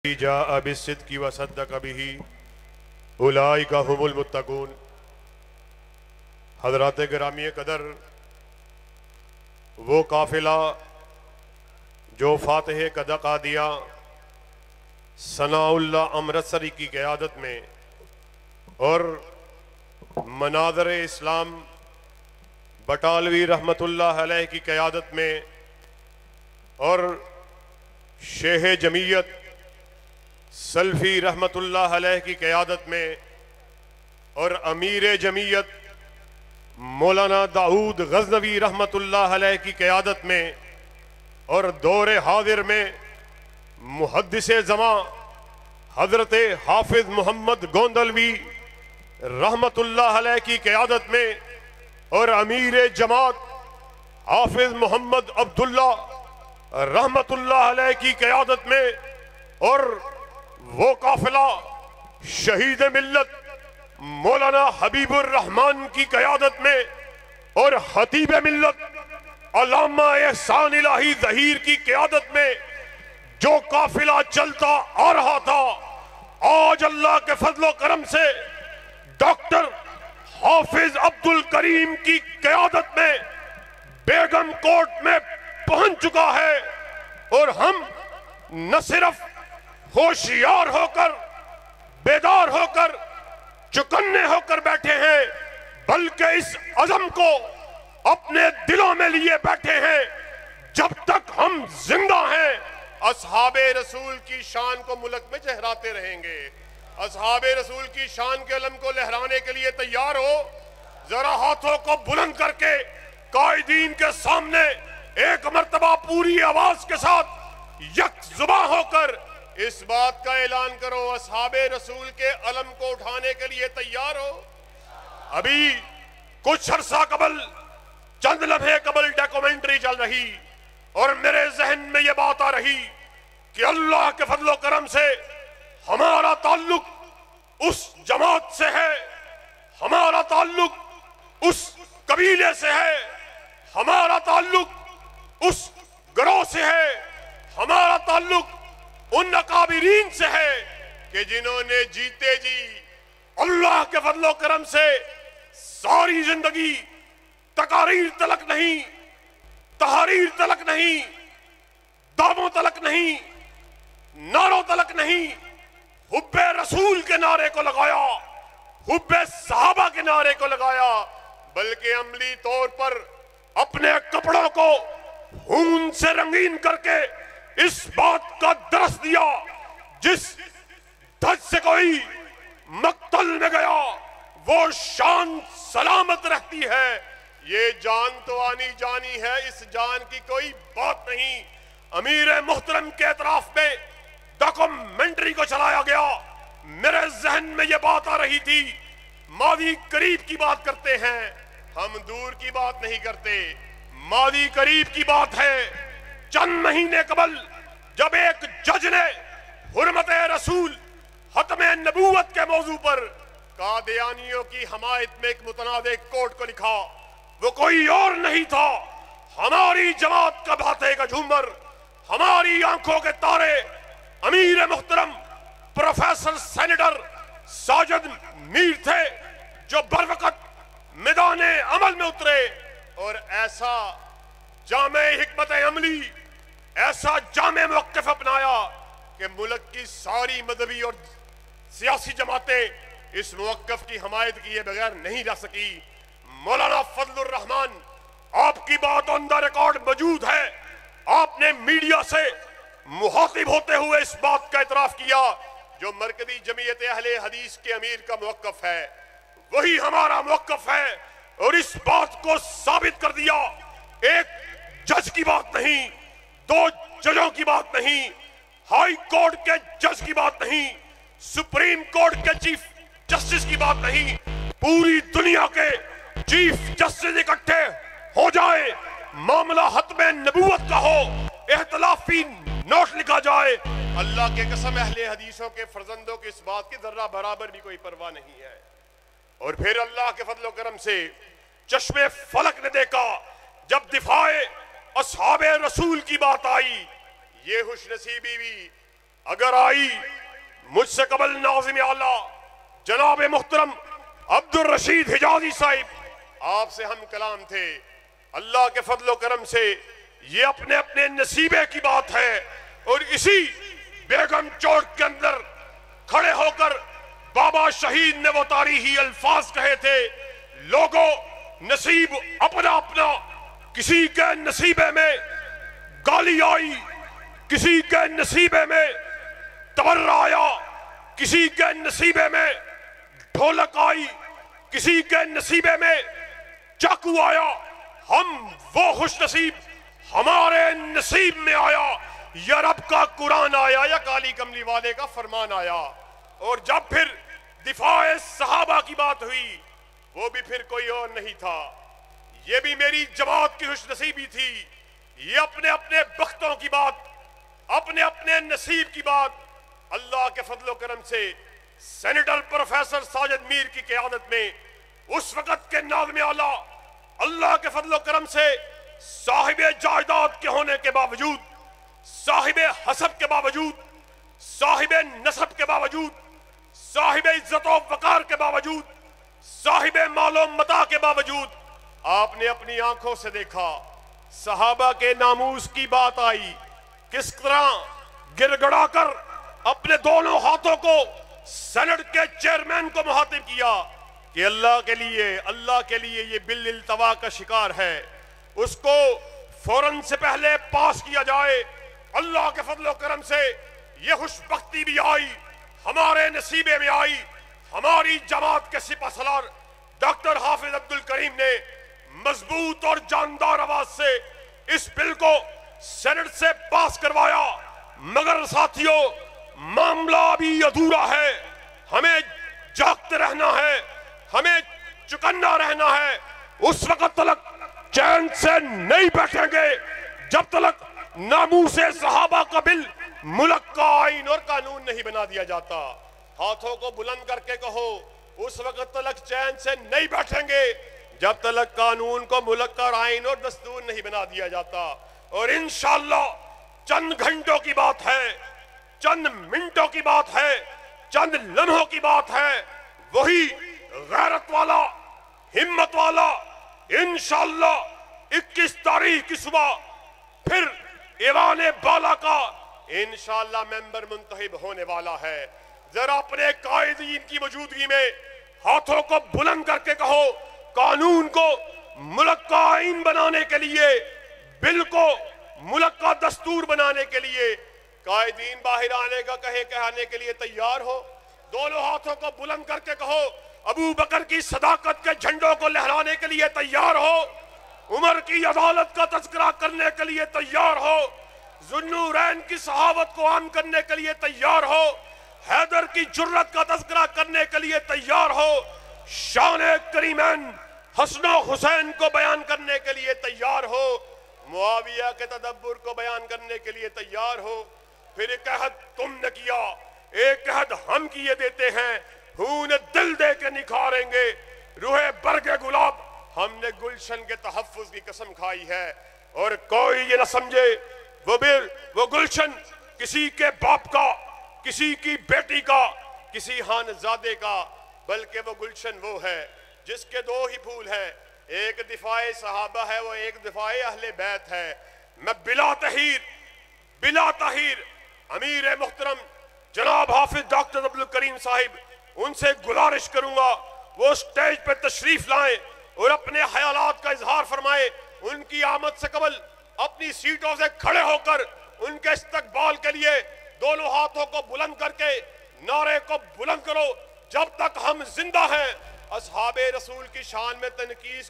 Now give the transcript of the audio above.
جاء بالصدق وصدق به اولئک هم المتقون۔ حضرات گرامی قدر، وہ قافلہ جو فاتح قادیہ ثناء اللہ امرتسری کی قیادت میں اور مناظر اسلام بٹالوی رحمت اللہ علیہ کی قیادت میں اور شیخ جمعیت سلفی رحمت اللہ علیہ کی قیادت میں اور امیر جمعیت مولانا داؤد غزنوی رحمت اللہ علیہ کی قیادت میں اور دور حاضر میں محدث زمان حضرت حافظ محمد گوندلوی رحمت اللہ علیہ کی قیادت میں اور امیر جماعت حافظ محمد عبداللہ رحمت اللہ علیہ کی قیادت میں اور وہ قافلہ شہید ملت مولانا حبیب الرحمن کی قیادت میں اور خطیب ملت علامہ احسان الہی ظہیر کی قیادت میں جو قافلہ چلتا آ رہا تھا، آج اللہ کے فضل و کرم سے ڈاکٹر حافظ عبد الکریم کی قیادت میں بیگم کوٹ میں پہنچ چکا ہے، اور ہم نہ صرف ہوشیار ہو کر بیدار ہو کر چکنے ہو کر بیٹھے ہیں، بلکہ اس عزم کو اپنے دلوں میں لیے بیٹھے ہیں جب تک ہم زندہ ہیں اصحاب رسول کی شان کو ملک میں چہراتے رہیں گے۔ اصحاب رسول کی شان کے علم کو لہرانے کے لیے تیار ہو؟ ذرا ہاتھوں کو بلند کر کے قائدین کے سامنے ایک مرتبہ پوری آواز کے ساتھ یک زباں ہو کر اس بات کا اعلان کرو، اصحاب رسول کے علم کو اٹھانے کے لیے تیار ہو؟ ابھی کچھ عرصہ قبل، چند لمحے قبل ڈاکومنٹری چل رہی اور میرے ذہن میں یہ بات آ رہی کہ اللہ کے فضل و کرم سے ہمارا تعلق اس جماعت سے ہے، ہمارا تعلق اس قبیلے سے ہے، ہمارا تعلق اس گروہ سے ہے، ہمارا تعلق ان اکابرین سے ہے کہ جنہوں نے جیتے جی اللہ کے فضل و کرم سے ساری زندگی تقاریر تلک نہیں، تحریر تلک نہیں، دعووں تلک نہیں، نعروں تلک نہیں، حب رسول کے نعرے کو لگایا، حب صحابہ کے نعرے کو لگایا، بلکہ عملی طور پر اپنے کپڑوں کو خون سے رنگین کر کے اس بات کا درس دیا جس دھج سے کوئی مقتل میں گیا وہ شان سلامت رہتی ہے۔ یہ جان تو آنی جانی ہے، اس جان کی کوئی بات نہیں۔ امیر محترم کے اعتراف میں ڈاکومنٹری کو چلایا گیا، میرے ذہن میں یہ بات آ رہی تھی، ماضی قریب کی بات کرتے ہیں، ہم دور کی بات نہیں کرتے، ماضی قریب کی بات ہے۔ چند مہینے قبل جب ایک جج نے حرمت رسول ختم نبوت کے موضوع پر قادیانیوں کی حمایت میں ایک متنازع کوٹ کو لکھا، وہ کوئی اور نہیں تھا، ہماری جماعت کا باتیں کا جھومر، ہماری آنکھوں کے تارے، امیر محترم پروفیسر سینیٹر ساجد میر تھے، جو بروقت میدان عمل میں اترے اور ایسا جامع حکمت عملی، ایسا جامع موقف اپنایا کہ ملک کی ساری مذہبی اور سیاسی جماعتیں اس موقف کی حمایت کیے بغیر نہیں رہ سکی۔ مولانا فضل الرحمن، آپ کی بات آن دا ریکارڈ موجود ہے، آپ نے میڈیا سے مخاطب ہوتے ہوئے اس بات کا اعتراف کیا جو مرکزی جمعیت اہل حدیث کے امیر کا موقف ہے وہی ہمارا موقف ہے، اور اس بات کو ثابت کر دیا۔ ایک جج کی بات نہیں، دو ججوں کی بات نہیں، ہائی کورٹ کے جج کی بات نہیں، سپریم کورٹ کے چیف جسٹس کی بات نہیں، پوری دنیا کے چیف جسٹس اکٹھے ہو جائے، معاملہ ختم نبوت کا ہو، اختلافی نوٹ لکھا جائے، اللہ کے قسم اہل حدیثوں کے فرزندوں کی اس بات کی ذرہ برابر بھی کوئی پرواہ نہیں ہے۔ اور پھر اللہ کے فضل و کرم سے چشم فلک نے دیکھا، جب دفاع اصحاب رسول کی بات آئی، یہ خوش نصیبی بھی اگر آئی مجھ سے قبل ناظم اعلیٰ جناب محترم عبد الرشید حجازی صاحب، آپ سے ہم کلام تھے. اللہ کے فضل و کرم سے یہ اپنے اپنے نصیبے کی بات ہے، اور اسی بیگم چوک کے اندر کھڑے ہو کر بابا شہید نے وہ تاریخی الفاظ کہے تھے، لوگوں نصیب اپنا اپنا. کسی کے نصیبے میں گالی آئی، کسی کے نصیبے میں تبرہ آیا، کسی کے نصیبے میں ڈھولک آئی، کسی کے نصیبے میں چاقو آیا. ہم وہ خوش نصیب، ہمارے نصیب میں آیا یا رب کا قرآن آیا یا کالی کملی والے کا فرمان آیا. اور جب پھر دفاع صحابہ کی بات ہوئی، وہ بھی پھر کوئی اور نہیں تھا، یہ بھی میری جماعت کی خوش نصیبی تھی. یہ اپنے اپنے بختوں کی بات، اپنے اپنے نصیب کی بات اللہ کے فضل و کرم سے سینیٹر پروفیسر ساجد میر کی قیادت میں اس وقت کے ناظم اعلیٰ اللہ کے فضل و کرم سے صاحب جائیداد کے ہونے کے باوجود، صاحب حسب کے باوجود، صاحب نسب کے باوجود، صاحب عزت و وقار کے باوجود، صاحب مال و متاع کے باوجود، آپ نے اپنی آنکھوں سے دیکھا صحابہ کے ناموس کی بات آئی، کس طرح گر گڑا کر اپنے دونوں ہاتھوں کو سینٹ کے چیئرمین کو مخاطب کیا کہ اللہ کے لیے یہ بل التوا کا شکار ہے، اس کو فوراً سے پہلے پاس کیا جائے. اللہ کے فضل و کرم سے یہ خوش بختی بھی آئی، ہمارے نصیبے میں آئی. ہماری جماعت کے سپہ سالار ڈاکٹر حافظ عبد الکریم نے مضبوط اور جاندار آواز سے اس بل کو سینٹ سے پاس کروایا. مگر ساتھیوں، معاملہ ابھی ادھورا ہے، ہمیں جاگتے رہنا ہے، ہمیں چکنا رہنا ہے. اس وقت تلک چین سے نہیں بیٹھیں گے جب تلک ناموس صحابہ کا بل ملک کا آئین اور قانون نہیں بنا دیا جاتا. ہاتھوں کو بلند کر کے کہو، اس وقت تلک چین سے نہیں بیٹھیں گے جب تلک قانون کو ملک کا آئین اور دستور نہیں بنا دیا جاتا. اور انشاءاللہ چند گھنٹوں کی بات ہے، چند منٹوں کی بات ہے، چند لمحوں کی بات ہے، وہی غیرت والا، ہمت والا انشاءاللہ 21 تاریخ کی صبح پھر ایوان بالا کا انشاءاللہ ممبر منتخب ہونے والا ہے. ذرا اپنے قائدین کی موجودگی میں ہاتھوں کو بلند کر کے کہو، قانون کو ملک کا آئین بنانے کے لیے، بل کو ملک کا دستور بنانے کے لیے قائدین باہر آنے کا کہنے کے لیے تیار ہو. دونوں ہاتھوں کو بلند کر کے کہو، ابو بکر کی صداقت کے جھنڈوں کو لہرانے کے لیے تیار ہو، عمر کی عدالت کا تذکرہ کرنے کے لیے تیار ہو، ذوالنورین کی صحابت کو عام کرنے کے لیے تیار ہو، حیدر کی جرت کا تذکرہ کرنے کے لیے تیار ہو، شان کریمین حسن و حسین کو بیان کرنے کے لیے تیار ہو، معاویہ کے تدبر کو بیان کرنے کے لیے تیار ہو. پھر ایک عہد تم نے کیا، ایک عہد ہم کیے دیتے ہیں، خون دل دے کے نکھاریں گے روح برگ گلاب. ہم نے گلشن کے تحفظ کی قسم کھائی ہے، اور کوئی یہ نہ سمجھے وہ گلشن کسی کے باپ کا، کسی کی بیٹی کا، کسی خانزادے کا، بلکہ وہ گلشن وہ ہے جس کے دو ہی پھول ہیں، ایک دفاع صحابہ ہے، وہ ایک دفاع اہل بیت ہے. میں بلا تحیر امیر محترم جناب حافظ ڈاکٹر عبد الکریم صاحب ان سے گزارش کروں گا وہ سٹیج پہ تشریف لائیں اور اپنے خیالات کا اظہار فرمائیں. ان کی آمد سے قبل اپنی سیٹوں سے کھڑے ہو کر ان کے استقبال کے لیے دونوں ہاتھوں کو بلند کر کے نعرے کو بلند کرو، جب تک ہم زندہ ہیں اصحاب رسول کی شان میں تنقیص